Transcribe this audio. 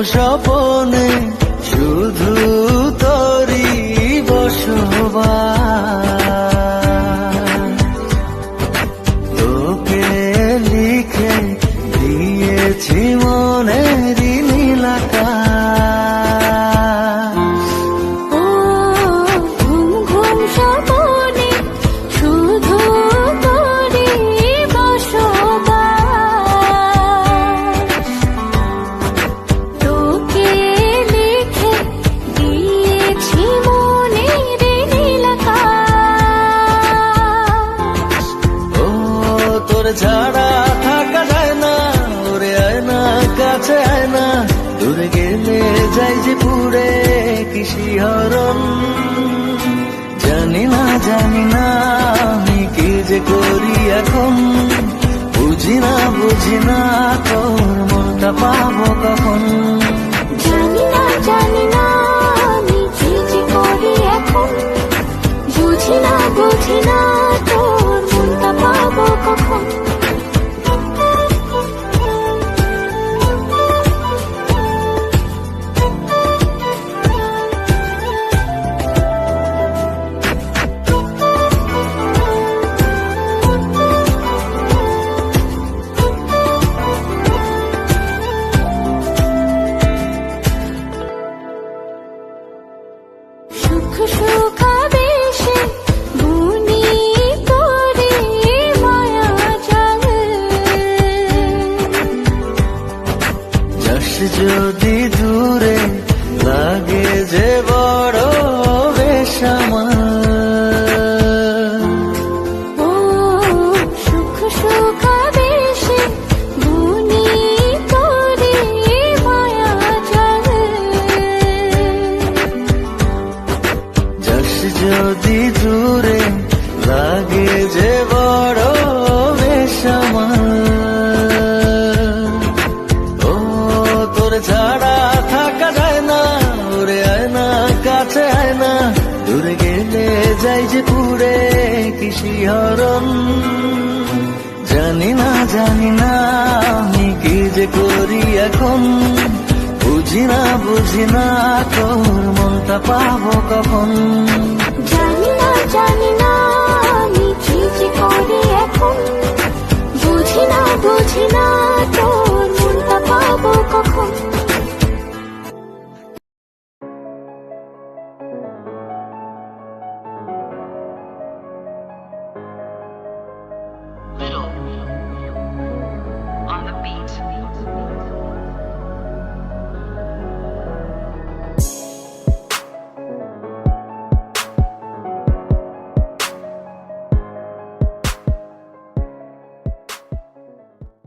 স্বপনে শুধু তোরই বসবাস। তোকে লিখে দিয়েছি মনের নীল আকাশ। ও ঘুম ঘুম স্বপনে শুধু তোরই বসবাস। তোকে লিখে দিয়েছি মনের নীল আকাশ। ও তোর ছাড়া থাকা যায় না, ওরে আয় না কাছে আয় না, দূরে গেলে যাই যে পুরে কি শিহরণ। জানি না আমি কি যে করি এখন, বুঝি না তোর মনটা পাবো কখন। জানি না আমি কি যে করি এখন, বুঝি না তোর মনটা পাবো কখন। সুখ সুখাবেশে বুনি করে মায়া জাল। যাস যদি দূরে লাগে যে বড় বেসামাল। ও সুখ সুখাবেশে বুনি করে মায়া জাল। যাস যদি দূরে লাগে যে বড় বেসামাল। ও তোর ছাড়া থাকা যায় না, ওরে আয় না কাছে আয় না, দূরে গেলে যাই যে পুরে কি শিহরণ। জানি না আমি কি যে করি এখন, বুঝি না তোর মনটা পাবো কখন।